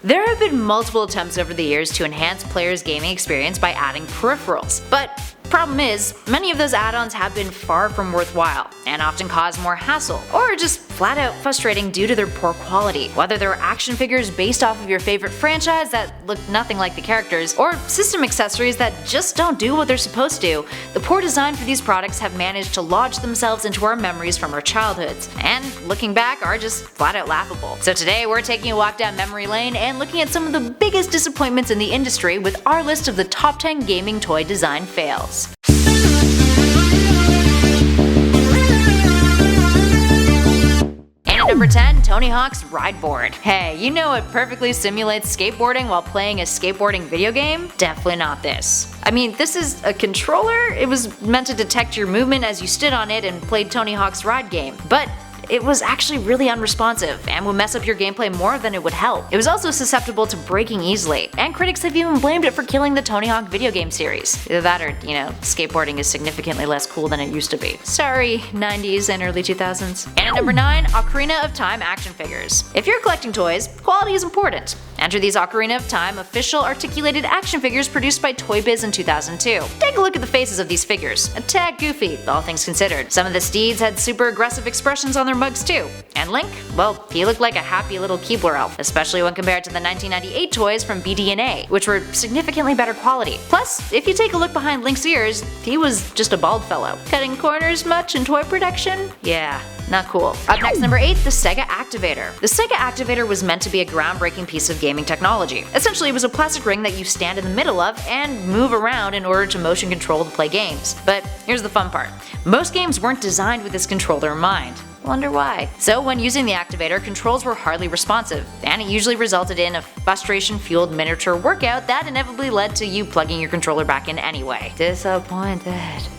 There have been multiple attempts over the years to enhance players' gaming experience by adding peripherals, but problem is, many of those add-ons have been far from worthwhile, and often cause more hassle, or just flat out frustrating due to their poor quality. Whether they're action figures based off of your favorite franchise that look nothing like the characters, or system accessories that just don't do what they're supposed to, the poor design for these products have managed to lodge themselves into our memories from our childhoods, and looking back are just flat out laughable. So today we're taking a walk down memory lane and looking at some of the biggest disappointments in the industry with our list of the top 10 gaming toy design fails. Number 10. Tony Hawk's Ride Board. Hey, you know it perfectly simulates skateboarding while playing a skateboarding video game? Definitely not this. I mean, this is a controller? It was meant to detect your movement as you stood on it and played Tony Hawk's Ride game, but it was actually really unresponsive and would mess up your gameplay more than it would help. It was also susceptible to breaking easily, and critics have even blamed it for killing the Tony Hawk video game series. Either that or, skateboarding is significantly less cool than it used to be. Sorry, 90s and early 2000s. And at number 9, Ocarina of Time action figures. If you're collecting toys, quality is important. Enter these Ocarina of Time official articulated action figures produced by Toy Biz in 2002. Take a look at the faces of these figures. A tad goofy, all things considered. Some of the steeds had super aggressive expressions on their mugs too. And Link? Well, he looked like a happy little Keebler elf, especially when compared to the 1998 toys from BD&A, which were significantly better quality. Plus, if you take a look behind Link's ears, he was just a bald fellow. Cutting corners much in toy production? Yeah. Not cool. Up next, number 8, the SEGA ACTIVATOR. The SEGA ACTIVATOR was meant to be a groundbreaking piece of gaming technology. Essentially, it was a plastic ring that you stand in the middle of and move around in order to motion control to play games. But here's the fun part. Most games weren't designed with this controller in mind. Wonder why? So when using the Activator, controls were hardly responsive, and it usually resulted in a frustration-fueled miniature workout that inevitably led to you plugging your controller back in anyway. Disappointed.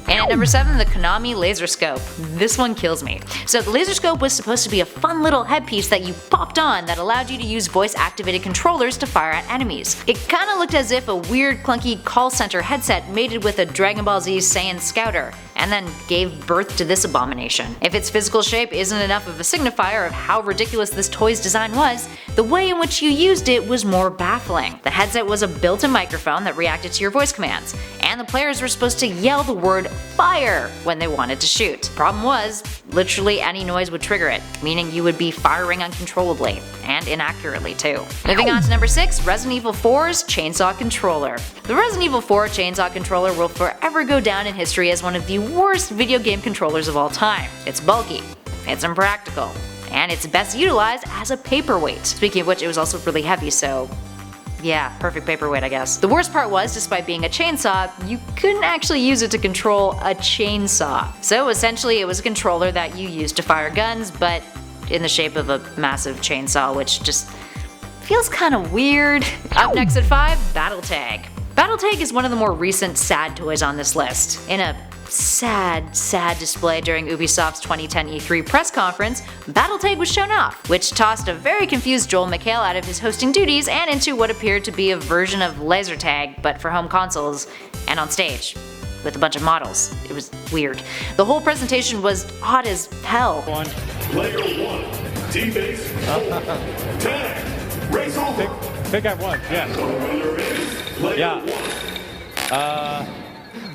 And at number 7, the KONAMI LASERSCOPE. This one kills me. So the LASERSCOPE was supposed to be a fun little headpiece that you popped on that allowed you to use voice-activated controllers to fire at enemies. It kinda looked as if a weird clunky call center headset mated with a Dragon Ball Z Saiyan Scouter, and then gave birth to this abomination. If its physical shape isn't enough of a signifier of how ridiculous this toy's design was, the way in which you used it was more baffling. The headset was a built-in microphone that reacted to your voice commands, and the players were supposed to yell the word FIRE when they wanted to shoot. Problem was, literally any noise would trigger it, meaning you would be firing uncontrollably, and inaccurately too. Moving on to number 6, Resident Evil 4's Chainsaw Controller. The Resident Evil 4 Chainsaw Controller will forever go down in history as one of the worst video game controllers of all time. It's bulky, it's impractical, and it's best utilized as a paperweight. Speaking of which, it was also really heavy, so yeah, perfect paperweight, I guess. The worst part was, despite being a chainsaw, you couldn't actually use it to control a chainsaw. So essentially it was a controller that you used to fire guns, but in the shape of a massive chainsaw, which just feels kinda weird. Up next at 5, Battletag. Battletag is one of the more recent sad toys on this list. In a sad display during Ubisoft's 2010 E3 press conference, Battletag was shown off, which tossed a very confused Joel McHale out of his hosting duties and into what appeared to be a version of laser tag, but for home consoles and on stage with a bunch of models. It was weird. The whole presentation was odd as hell. Player 1, T-base, tag, race over. Think I won, yeah. The winner is player 1.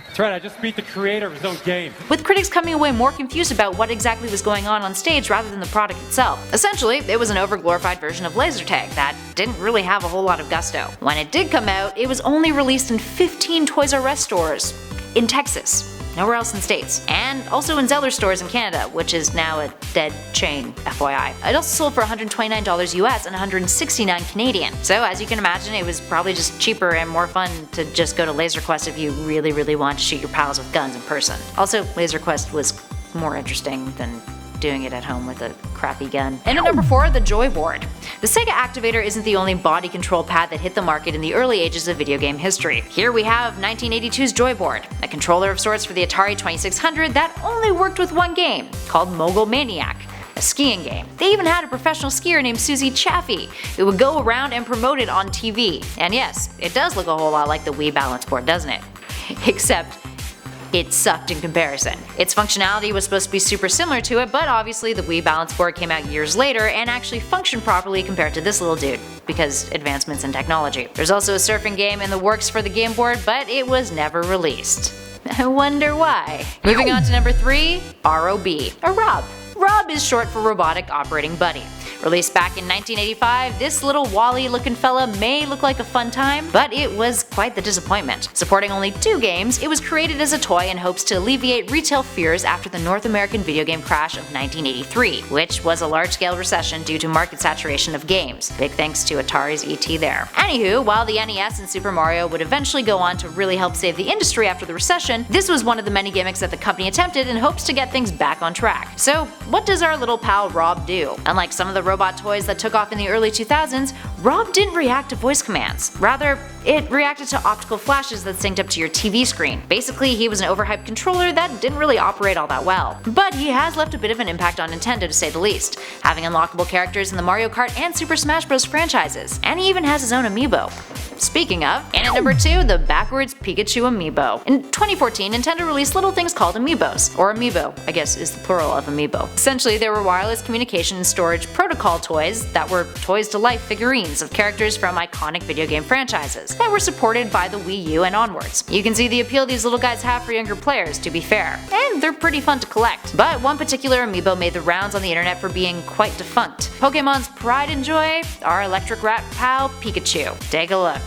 That's right, I just beat the creator of his own game. With critics coming away more confused about what exactly was going on stage rather than the product itself. Essentially, it was an overglorified version of laser tag that didn't really have a whole lot of gusto. When it did come out, it was only released in 15 Toys R Us stores in Texas. Nowhere else in the States. And also in Zeller stores in Canada, which is now a dead chain, FYI. It also sold for $129 US and $169 Canadian. So as you can imagine, it was probably just cheaper and more fun to just go to Laser Quest if you really want to shoot your pals with guns in person. Also, Laser Quest was more interesting than doing it at home with a crappy gun. And at number 4, the JOYBOARD. The SEGA Activator isn't the only body control pad that hit the market in the early ages of video game history. Here we have 1982's JOYBOARD, a controller of sorts for the Atari 2600 that only worked with one game, called Mogul Maniac, a skiing game. They even had a professional skier named Susie Chaffee who would go around and promote it on TV. And yes, it does look a whole lot like the Wii balance board, doesn't it? Except It sucked in comparison. Its functionality was supposed to be super similar to it, but obviously the Wii balance board came out years later and actually functioned properly compared to this little dude, because advancements in technology. There's also a surfing game in the works for the Game Board, but it was never released. I wonder why. Moving on to number 3, r.o.b, or r.o.b. r.o.b is short for Robotic Operating Buddy. Released back in 1985, this little Wally looking fella may look like a fun time, but it was quite the disappointment. Supporting only 2 games, it was created as a toy in hopes to alleviate retail fears after the North American video game crash of 1983, which was a large-scale recession due to market saturation of games. Big thanks to Atari's ET there. Anywho, while the NES and Super Mario would eventually go on to really help save the industry after the recession, this was one of the many gimmicks that the company attempted in hopes to get things back on track. So what does our little pal r.o.b do? Unlike some of the robot toys that took off in the early 2000s, r.o.b didn't react to voice commands. Rather, it reacted to optical flashes that synced up to your TV screen. Basically, he was an overhyped controller that didn't really operate all that well. But he has left a bit of an impact on Nintendo to say the least, having unlockable characters in the Mario Kart and Super Smash Bros. Franchises, and he even has his own amiibo. Speaking of, and at number 2, the backwards Pikachu amiibo. In 2014, Nintendo released little things called amiibos, or amiibo, I guess is the plural of amiibo. Essentially, they were wireless communication and storage protocol toys that were toys-to-life figurines of characters from iconic video game franchises that were supported by the Wii U and onwards. You can see the appeal these little guys have for younger players, to be fair, and they're pretty fun to collect. But one particular amiibo made the rounds on the internet for being quite defunct. Pokemon's pride and joy, our electric rat pal Pikachu. Take a look.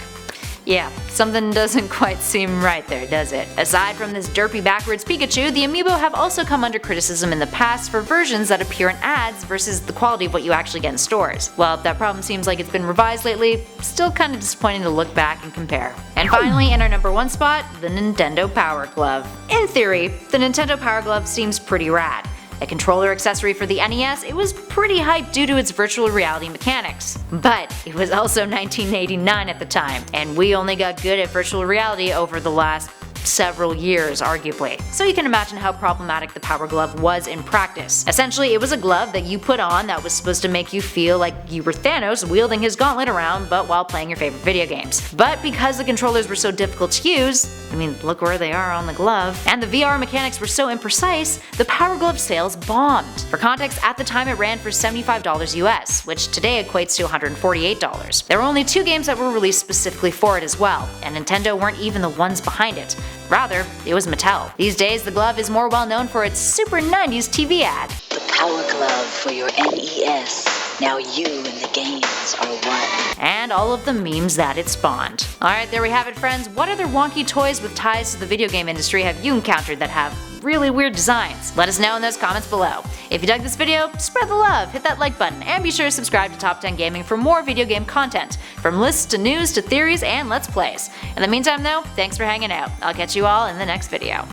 Yeah, something doesn't quite seem right there, does it? Aside from this derpy backwards Pikachu, the amiibo have also come under criticism in the past for versions that appear in ads versus the quality of what you actually get in stores. Well, that problem seems like it's been revised lately, still kinda disappointing to look back and compare. And finally, in our number 1 spot, the Nintendo Power Glove. In theory, the Nintendo Power Glove seems pretty rad. A controller accessory for the NES, it was pretty hyped due to its virtual reality mechanics. But it was also 1989 at the time, and we only got good at virtual reality over the last several years, arguably. So you can imagine how problematic the Power Glove was in practice. Essentially, it was a glove that you put on that was supposed to make you feel like you were Thanos wielding his gauntlet around, but while playing your favorite video games. But because the controllers were so difficult to use, I mean, look where they are on the glove, and the VR mechanics were so imprecise, the Power Glove sales bombed. For context, at the time it ran for $75 US, which today equates to $148. There were only 2 games that were released specifically for it as well, and Nintendo weren't even the ones behind it. Rather, it was Mattel. These days, the glove is more well known for its super 90s TV ad. The Power Glove for your NES. Now you and the games are one. And all of the memes that it spawned. Alright, there we have it, friends. What other wonky toys with ties to the video game industry have you encountered that have really weird designs? Let us know in those comments below. If you dug this video, spread the love, hit that like button, and be sure to subscribe to Top 10 Gaming for more video game content, from lists to news to theories and let's plays. In the meantime though, thanks for hanging out. I'll catch you all in the next video.